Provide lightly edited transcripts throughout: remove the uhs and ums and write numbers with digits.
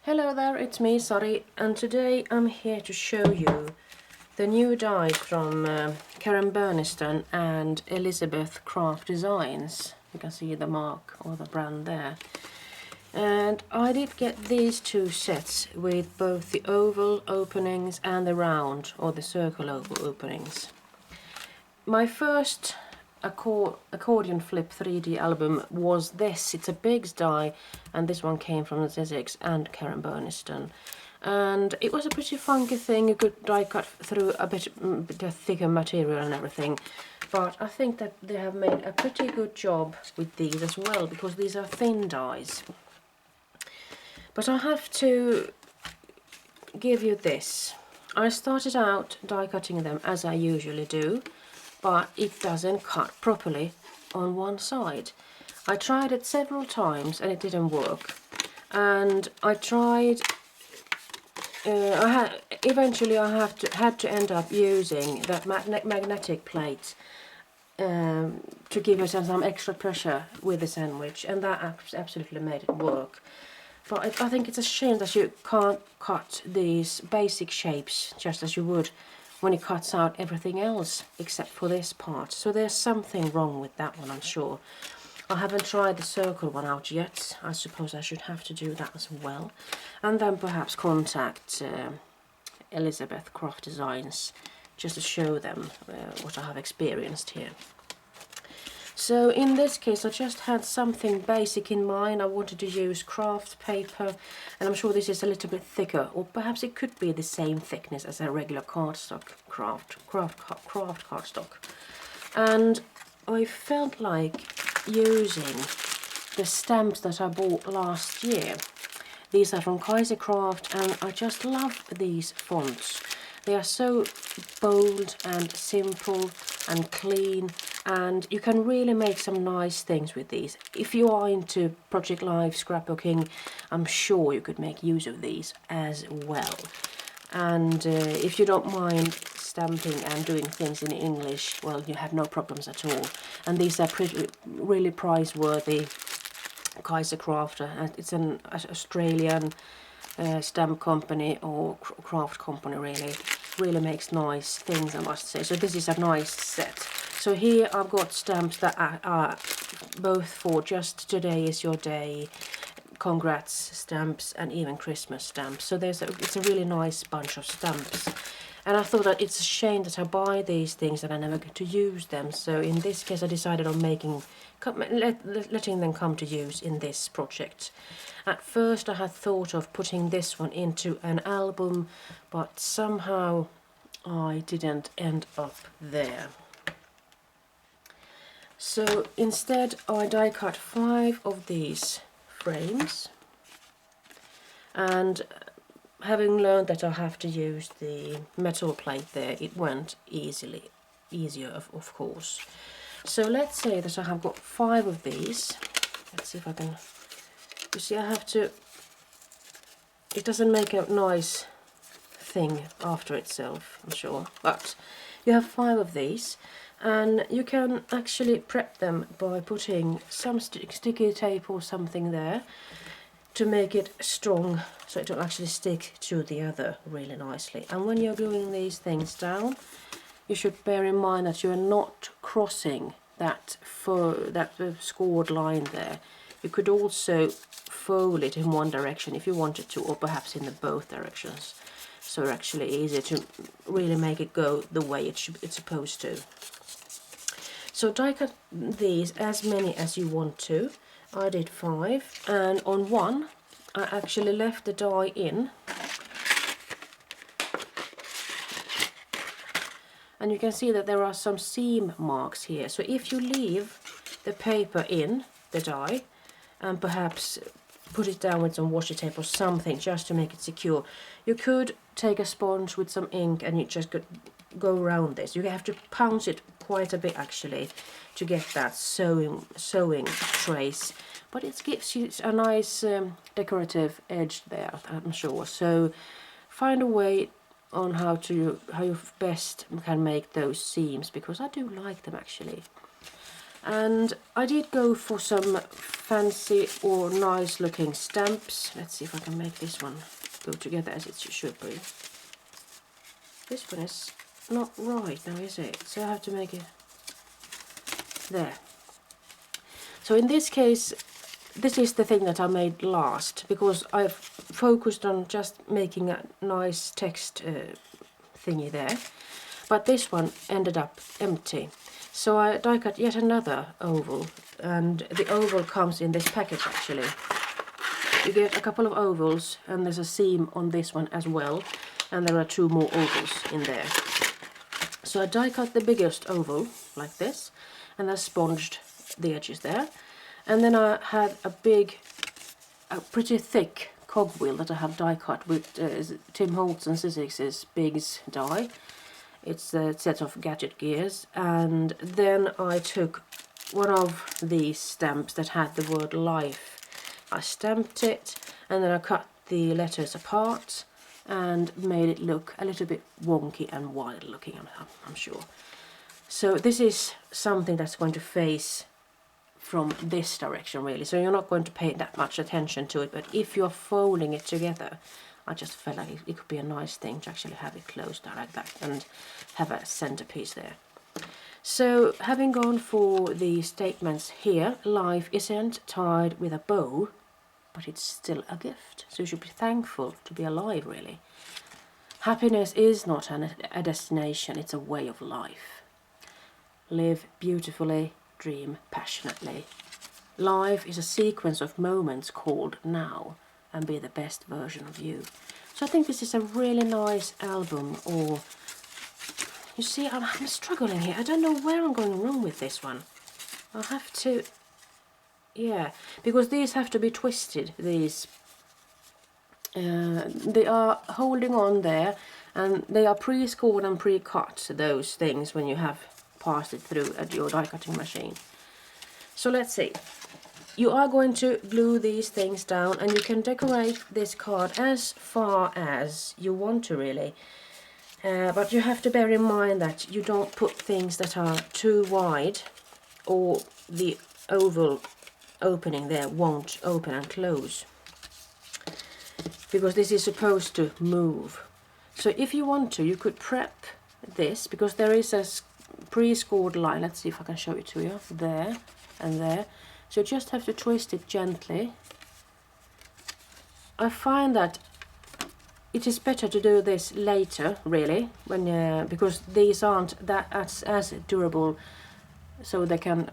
Hello there, it's me, Sari, and today I'm here to show you the new die from Karen Burniston and Elisabeth Craft Designs. You can see the mark or the brand there. And I did get these two sets with both the oval openings and the round or the circle oval openings. My first Accordion Flip 3D album was this. It's a Biggs die, and this one came from the Zesix and Karen Burniston. And it was a pretty funky thing. You could die cut through a bit thicker material and everything. But I think that they have made a pretty good job with these as well, because these are thin dies. But I have to give you this. I started out die cutting them as I usually do, but it doesn't cut properly on one side. I tried it several times and it didn't work. And I tried, eventually I had to end up using that magnetic plate to give yourself some extra pressure with the sandwich, and that absolutely made it work. But I think it's a shame that you can't cut these basic shapes just as you would when it cuts out everything else except for this part. So there's something wrong with that one, I'm sure. I haven't tried the circle one out yet. I suppose I should have to do that as well. And then perhaps contact Elisabeth Craft Designs just to show them what I have experienced here. So in this case I just had something basic in mind. I wanted to use craft paper, and I'm sure this is a little bit thicker, or perhaps it could be the same thickness as a regular cardstock craft cardstock. And I felt like using the stamps that I bought last year. These are from Kaisercraft, and I just love these fonts. They are so bold and simple and clean, and you can really make some nice things with these. If you are into Project Life scrapbooking, I'm sure you could make use of these as well. And if you don't mind stamping and doing things in English, well, you have no problems at all. And these are really price-worthy. Kaisercraft, it's an Australian stamp company or craft company, really makes nice things, I must say. So this is a nice set. So here I've got stamps that are both for just today is your day, congrats stamps, and even Christmas stamps. So it's a really nice bunch of stamps. And I thought that it's a shame that I buy these things and I never get to use them. So in this case I decided on letting them come to use in this project. At first I had thought of putting this one into an album, but somehow I didn't end up there. So instead I die cut 5 of these frames, and having learned that I have to use the metal plate there, it went easier of course. So let's say that I have got 5 of these. Let's see if I can, you see I have to, it doesn't make a nice thing after itself, I'm sure, but you have 5 of these, and you can actually prep them by putting some sticky tape or something there to make it strong, so it will actually stick to the other really nicely. And when you're gluing these things down, you should bear in mind that you are not crossing that scored line there. You could also fold it in one direction if you wanted to, or perhaps in the both directions. So it's actually easy to really make it go the way it's supposed to. So die cut these as many as you want to. I did 5, and on one I actually left the die in. And you can see that there are some seam marks here. So if you leave the paper in the die and perhaps put it down with some washi tape or something just to make it secure, you could take a sponge with some ink and you just go around this. You have to pounce it quite a bit actually to get that sewing trace, but it gives you a nice decorative edge there, I'm sure. So find a way on how you best can make those seams, because I do like them actually. And I did go for some fancy or nice looking stamps. Let's see if I can make this one go together as it should be. This one is not right now, is it? So I have to make it there. So in this case, this is the thing that I made last, because I've focused on just making a nice text thingy there. But this one ended up empty. So I die cut yet another oval, and the oval comes in this package actually. You get a couple of ovals, and there's a seam on this one as well, and there are 2 more ovals in there. So I die cut the biggest oval like this, and I sponged the edges there. And then I had a pretty thick cogwheel that I have die cut with Tim Holtz and Sissix's Biggs die. It's a set of gadget gears, and then I took one of these stamps that had the word life. I stamped it, and then I cut the letters apart and made it look a little bit wonky and wild looking, I'm sure. So this is something that's going to face from this direction really, so you're not going to pay that much attention to it, but if you're folding it together, I just felt like it could be a nice thing to actually have it closed down like that and have a centerpiece there. So having gone for the statements here, life isn't tied with a bow, but it's still a gift. So you should be thankful to be alive really. Happiness is not a destination, it's a way of life. Live beautifully, dream passionately. Life is a sequence of moments called now, and be the best version of you. So I think this is a really nice album, or you see I'm struggling here. I don't know where I'm going wrong with this one. I'll have to, yeah, because these have to be twisted, these. They are holding on there, and they are pre-scored and pre-cut, those things, when you have passed it through at your die cutting machine. So let's see. You are going to glue these things down, and you can decorate this card as far as you want to really. But you have to bear in mind that you don't put things that are too wide, or the oval opening there won't open and close, because this is supposed to move. So if you want to, you could prep this, because there is a pre-scored line. Let's see if I can show it to you. There and there. So you just have to twist it gently. I find that it is better to do this later, really, when because these aren't that as durable, so they can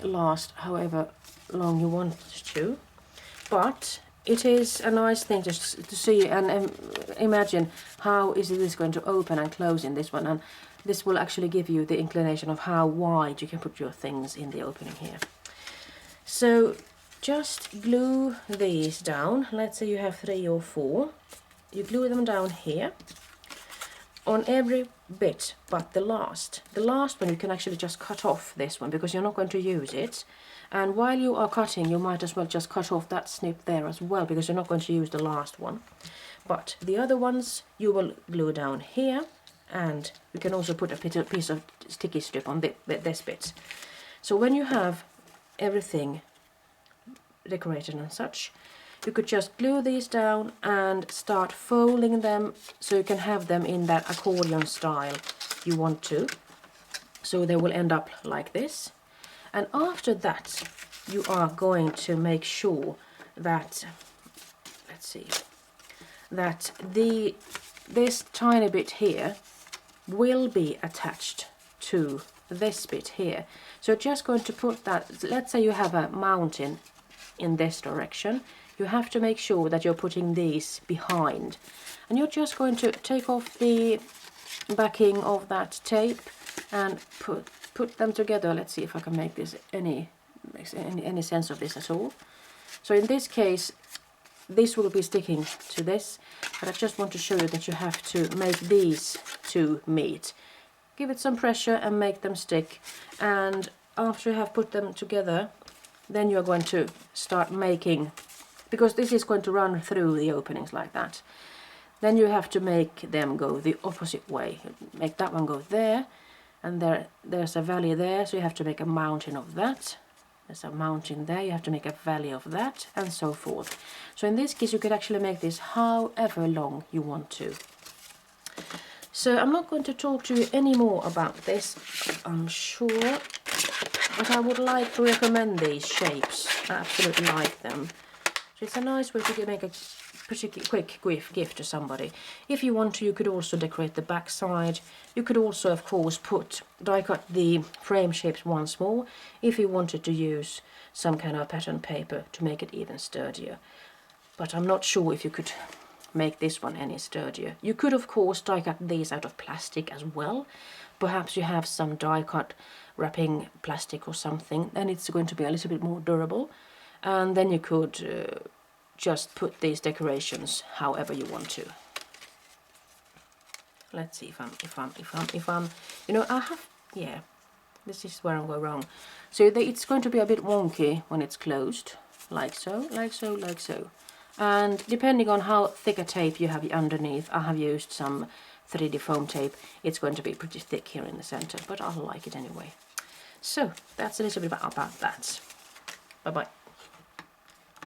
last however long you want to. But it is a nice thing to see and imagine how is this going to open and close in this one, and this will actually give you the inclination of how wide you can put your things in the opening here. So just glue these down. Let's say you have 3 or 4. You glue them down here on every bit but the last. The last one you can actually just cut off this one, because you're not going to use it. And while you are cutting, you might as well just cut off that snip there as well, because you're not going to use the last one. But the other ones you will glue down here, and you can also put a piece of sticky strip on this bit. So when you have everything decorated and such, you could just glue these down and start folding them, so you can have them in that accordion style you want to. So they will end up like this. And after that, you are going to make sure that, let's see, that this tiny bit here will be attached to this bit here. So just going to put that, let's say you have a mountain in this direction, you have to make sure that you're putting these behind. And you're just going to take off the backing of that tape and put them together. Let's see if I can make this any sense of this at all. So in this case, this will be sticking to this, but I just want to show you that you have to make these two meet. Give it some pressure and make them stick, and after you have put them together, then you're going to start making, because this is going to run through the openings like that, then you have to make them go the opposite way. Make that one go there, and there's a valley there, so you have to make a mountain of that. There's a mountain there, you have to make a valley of that, and so forth. So in this case you could actually make this however long you want to. So I'm not going to talk to you any more about this, I'm sure, but I would like to recommend these shapes. I absolutely like them. So it's a nice way to make a pretty quick gift to somebody. If you want to, you could also decorate the back side. You could also, of course, die cut the frame shapes once more if you wanted to use some kind of pattern paper to make it even sturdier. But I'm not sure if you could make this one any sturdier. You could, of course, die cut these out of plastic as well. Perhaps you have some die cut wrapping plastic or something, then it's going to be a little bit more durable. And then you could just put these decorations however you want to. Let's see if I'm, you know, yeah, this is where I'm going wrong. So it's going to be a bit wonky when it's closed, like so, like so, like so. And depending on how thick a tape you have underneath, I have used some 3D foam tape. It's going to be pretty thick here in the center, but I like it anyway. So that's a little bit about that. Bye bye.